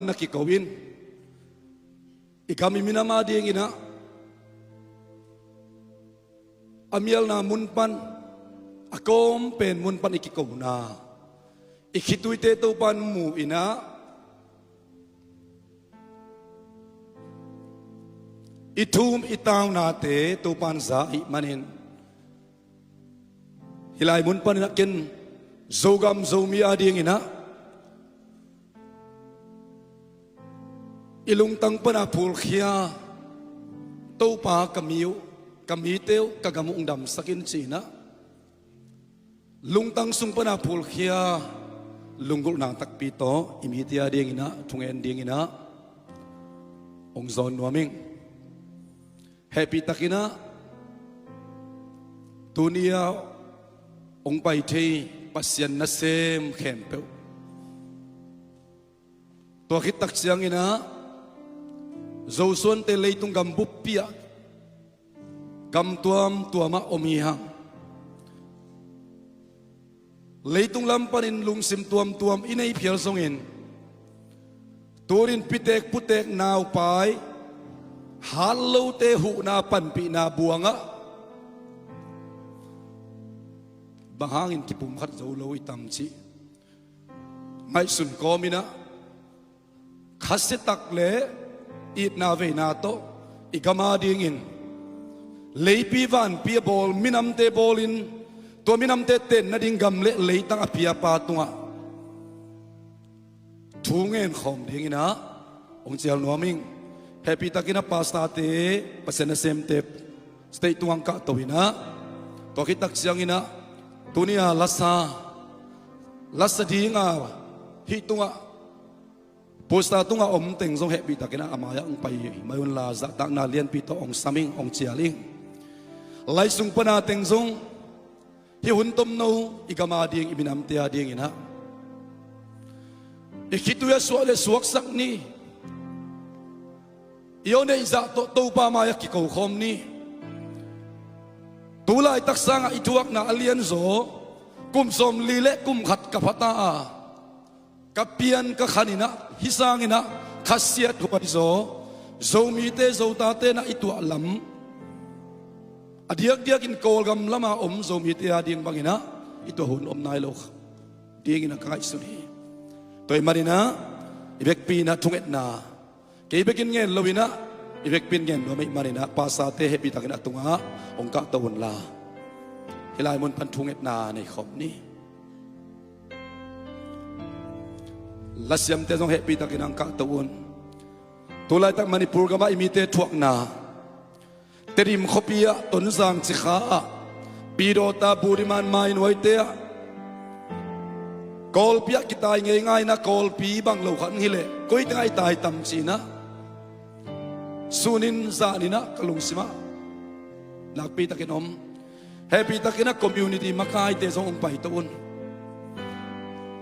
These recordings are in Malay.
nakikawin. Ikami minamadi ang ina. Amial na munpan. Akom pen munpan ikikaw na. Ikituite to pan mu ina. Itum itaw nate to pan sa imanin. Hilay munpan nakin zogam zomi adi ang ina. Ilungtang panapul kya tau pa kamiyo kamiteo kagamuong dam sakin China lungtang sung panapul kya lunggol na takpito imitia ding ina tungen ding ina ong zon waming happy takina tunia ong paitei pasyan nasem kempeu to kitak siyang ina Zauson te leitung gambupia gam tuam tuama omihang leitung lampanin lungsim tuam tuam inay pial songin turin pitek putek nau pai halau te hu na panpi na buanga bahangin kipumkat zaulau itamci ngai sun komina khasetak le it na ve na to igama dingin leipi van pia bol minam te bolin to minam te ten na ding gamle leitang apia patunga tungen khom dingina ong chial noming happy takina pasta te pasena sem te stay tuang ka to ina to kitak siang ina tunia lasa dinga hitunga posta tunga om teng zong happy takina amaya ong pai mayun la za tak na lian pito ong saming ong chialing lai sung pana teng zong hi huntom no igama ding ibinam te ding ina ikitu ya suale suak sak ni ione za to pa maya ki ko khom ni tulai taksa nga ituak na alian zo kum som lile kum khat ka phata kapian ka khanina hisangina khasiat huaizo zomite zotate na itu alam adiak diak in kol gam lama om zomite ading bangina itu hun om nailok dingina kai suni toy marina ibek pina tunget na ke bekin ngen lowina ibek pin ngen do mai marina pasate hepi takina tunga ong ka tawon la hilai mon pan tunget na nei khop ni lasyam te zong happy takinang ka tawon tulay tak Manipur gama imite thuak na terim khopia tonzang chikha pirota buriman main waite kolpia kitai ngai ngai na kolpi bang lo khan hile koi tai tai tam china sunin zanina kalungsima nakpi takinom happy takina community makai te zong pai tawon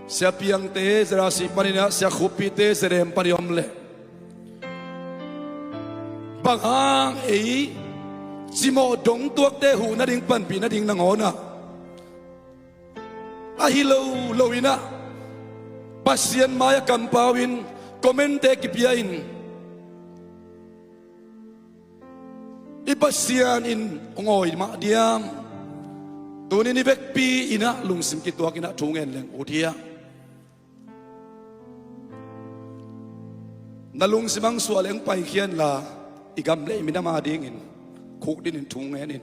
siya piang te zerasi panina siya khupi te zerem paniom le banghang ei simo dong tuak te hu na ding panpi na ding nangona ahilo lowina pasien maya kampawin komente kipiain ipasian in ongoy ma diam tunin ni bekpi ina lungsim kituak ina tungen leng odia nalung simang sualeng pai khian la igamle minama dingin khuk din thungenin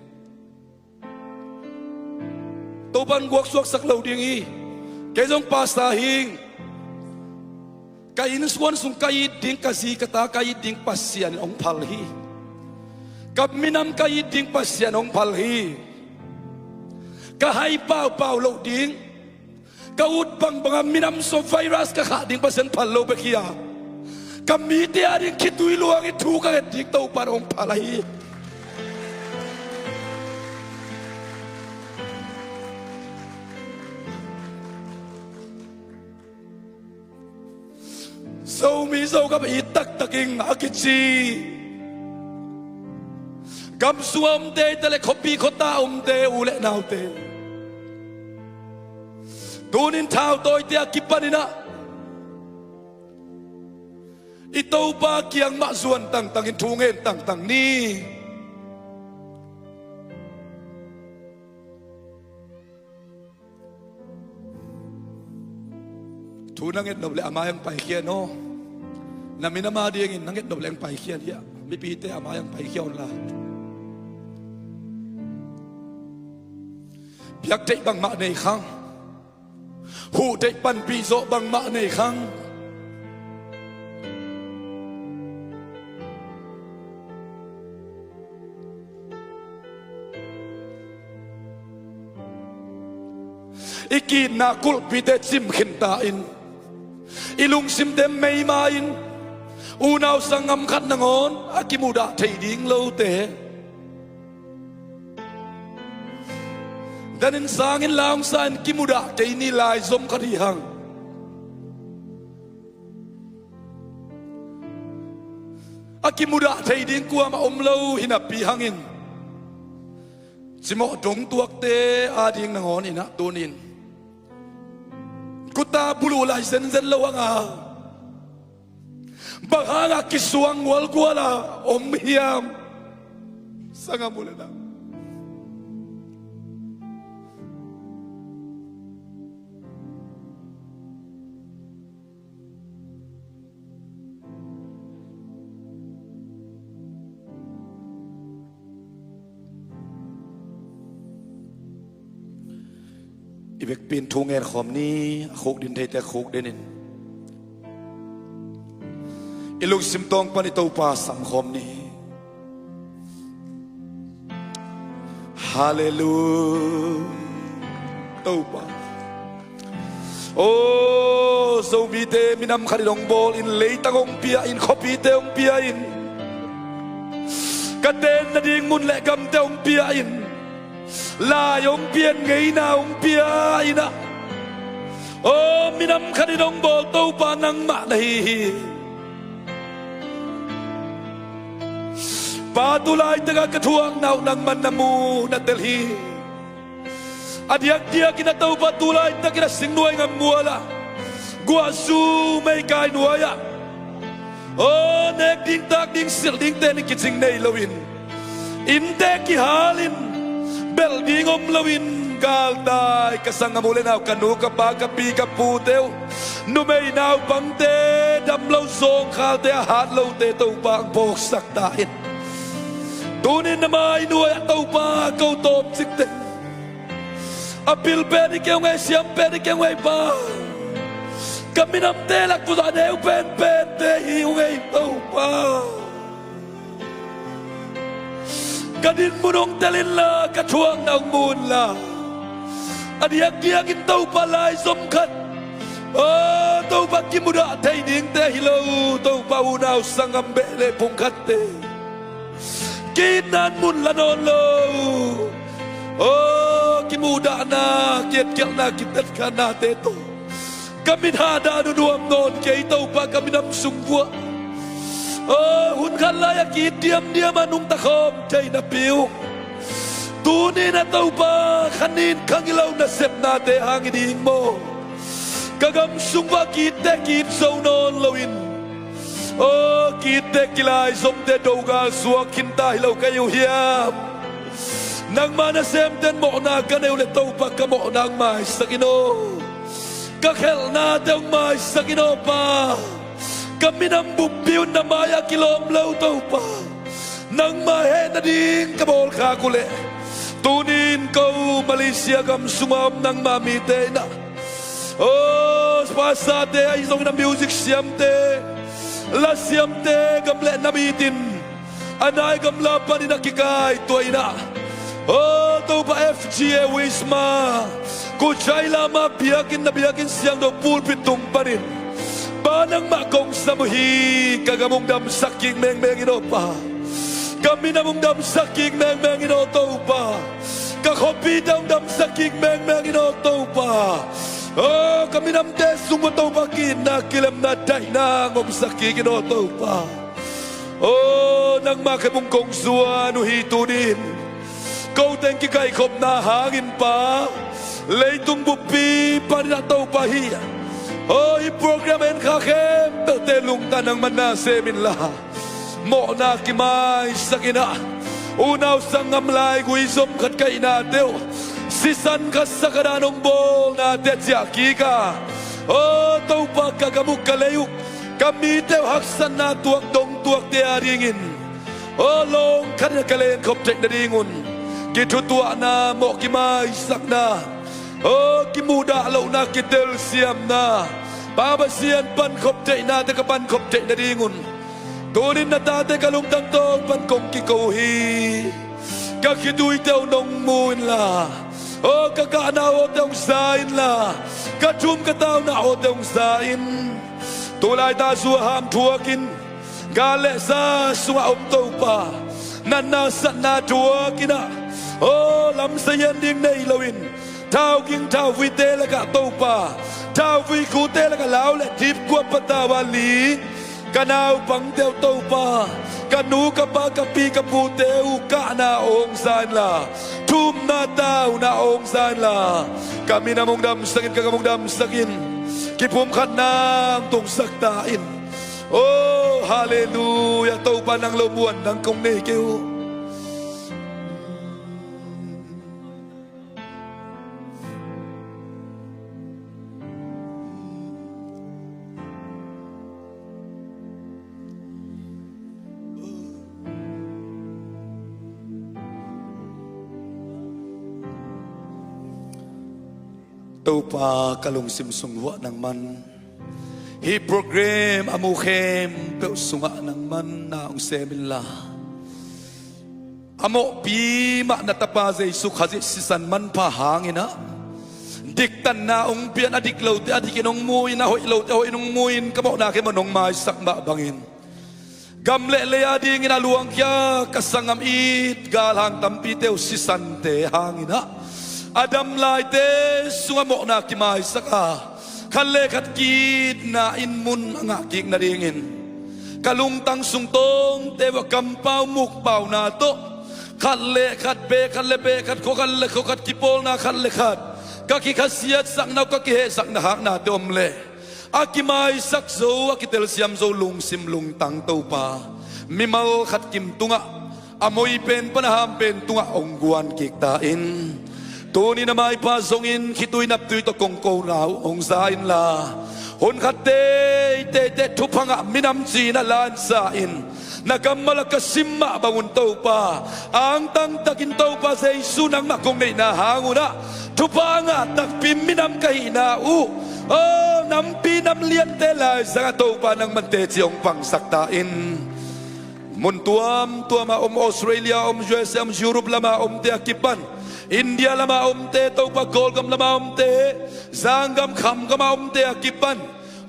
toban guak suak sak lo ding i kejong pasta hing kain suan sung kai ding kasi kata kai ding pasian ong phalhi kap minam kai ding pasian ong phalhi ka hai pau pau lo ding ka ut bang bang minam so virus ka kha ding pasian phalo bekhia kami dia ring kitui luang itu kan dik tau parong palai so mi so ka itak taking akichi gam suam de tele kopi kota de ule naute tunin tau toy dia kipanina ito ba kiang mazuan tang tangin tungen tang tang ni tunangit noble amayang paikian no na minamadiangin nangit noble ang paikian ya mipite amayang paikian la biak tay bang ma nei khang hu tay pan pi zo bang ma nei khang iki nakul pite sim khintain ilung sim dem mei main unaw sangam khat nangon akimuda thei ding lo te danin sangin laung san kimuda thei ni lai zom khari hang akimuda thei ding kwa ma om lo hinapi hangin simo dong tuak te ading nangon ina tunin kuta bulu lai zen zen lawanga bahanga kisuang wal kuala om hiam sanga mulana ibek pin thungen khom ni khok din thei te khok denin ilung simtong pani to pa sam khom ni hallelujah to pa oh so bi te minam khari dong bol in leitang ong pia in khopi te ong pia in katen na ding mun le gam te ong pia in la yong pian ngei na ong pia ina oh minam khari dong bol to pa nang ma nahi patulay taga katuang naw nang manamu na telhi adiak dia kinataw patulay taga singnuay ng muala guasu may kay nuaya oh nek ding tak ding sil ding ten kitsing nay lawin inte kihalin bel ding om lawin galday kasang amulin naw kanu kapag kapi kaputew numay naw pangte damlaw zong kalte hat law te taw pang boksak tain tunin na mainuay at tao pa kau top sikte apil pedi kaya ngay siyam pedi kaya ngay pa kami nam telak po sa aneo pen te hiyo ngay tao pa kadin munong talin la katuang na umun la adiyak-diyakin tao pa lai somkat oh tao pa kimuda tay ding te hilaw tao pa unaw sangambele pungkat te kinan mun lanon lo oh kimuda na kiet kiel na kitet kana teto kami hada nunuam non kay itaw pa kami nam sungwa oh hun kalaya kit diam anung takom chay na piw tunin na taw pa kanin kangilaw na sep nate hangiding mo kagam sungwa kite kit so non lawin oh kite kilay somte dogal suak kinta hilaw kayo hiyam nang manasem ten mo na kanaw le taw pa kamo nang may sakino kakel na teng may sakino pa kami nang bubiw na maya kilom law taw pa nang mahe na ding kabol kakule tunin ko Malaysia kam sumam nang mamite na oh pasate ay isong na music siyamte la siyamte gamle namitin anay gamla pa ni nakikay tuay na oh to pa FGA Wisma kuchay lama biyakin na biyakin siyang do pulpit tumparin panang makong samuhi kagamong damsaking meng inopa kami namong damsaking meng inoto pa kakopi daw damsaking meng inoto pa oh kami namte sumutaw pakin na kilam na day na ngomsaking inoto pa oh nang makimong kong suwa nuhito din kau tengki kay kop na hangin pa leitung bupi pa rin ataw pahiya Oh, i-programin ka kem, telung tanang manasemin la. Mo na kimay sa kina. Unaw sang ngamlay guizom kat kay natew. Sisan ka sa kadanong bol natet siyaki ka. Oh, tau pa kagamuk kalayuk. Kami tew haksan na tuwak dong tuwak te aringin. Oh, long kanya kalayan koptek na dingun. Kitutua na mo kimay sak na. Oh, kimuda law na kitel siyam na. Babasian pan koptek na te kapan koptek na dingun. Tunin na tate kalumtang to pan kong kikauhi. Kakituy tew nong muin la. Oh, kakanaw o tew sain la. Kachum kataw na o tew sain. Tulay ta suaham tuakin. Gale sa suaom to pa. Nanasa na tuakin na. Oh, lam sayan ding na ilawin. Tao king tao vite la ka to pa. Tao vi kute la ka lao le tip kwa patawali. Kanaw pang teo to pa. Kanu ka pa kapi kaputeu ka na ong san la. Tum na tao na ong san la. Kami na mong damsakin kagamong damsakin. Kipum kat nang tong saktain. Oh, hallelujah. To pa ng lumuan ng kong nekiw. Tau pa kalong simsungwa ng man. Hi program amuhem pe sunga ng man na ang semila. Amo pima na tapazay sukhazi sisan man pa hangin na. Diktan na ong pian adiklaw ti adikinong muin na hoilaw ti hoinong muin kamo na ke manong maisak bangin. Gamle leya di nginaluang kya kasangam it galang tampitew sisante hangin na. Adam laite sungamo na kimay saka kalekat kid na inmun ang aking naringin kalungtang sungtong tewa kampaw mukpaw na to kalekat be kalebekat ko kalekat kipol na kalekat kakikasiyat sak na kakihesak na hak na te omle akimay sakzo akitel siyam zo lungsim lungtang to pa mimal kat kim tunga amoy pen panahampen tunga ongguan kiktain. Tuni na may pasongin kituy naptuy to kong konaw ong sain la. Hon kate te tupanga minamsi na lansain. Nagamalakasimma bangun tau pa. Ang tangtakin tau pa sa isunang makong may nahanguna. Tupanga takpim minam kahinau. Oh, nampi namlian tela sa tau pa ng mantetsyong pangsaktain. Muntuam tuama Australia USA Europe lama te akipan. India lama te tau pa Golgam lama te Zangam kham kama te akipan.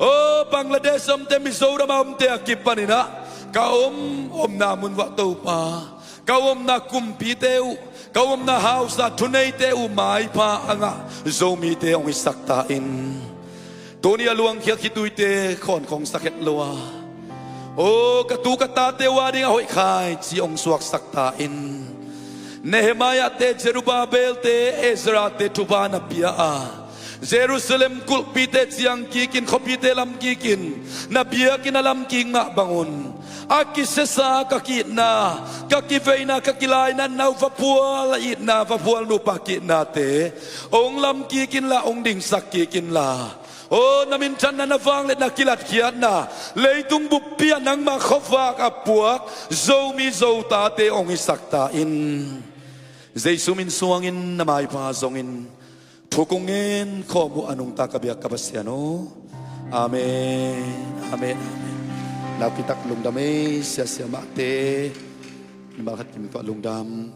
Oh, Bangladesh te Mizoram te akipan ina. Kaom namun wa tau pa. Kaom na kumpiteu. Kaom na house na tunay te umay pa anga. Zomi te ang isaktain. Tuni aluang kia kituy te kon kong sakit lawa. Oh, katukatate wadi nga hoy kay siyong suwak saktain. Nehemiah te Jerubabel te Ezra te Tubana pia Jerusalem kulpite siyang kikin kopite lam kikin na pia kinalam king nga bangon akisesa kakit na kakivay na kakilay na vapual it na vapual no pakit na te ong lam kikin la ong ding sak kikin la. Oh, namintan na navang let na kilat kiat na leitung bupia nang makhofak apuak zomi zotate ong isaktain. Zay sumin suangin na may pasongin tukungin ko mo anong takabiyak kabasyano. Amen. Amen. Amen. Napitak lungdamay siya mate. Bakit kimi ko lungdam.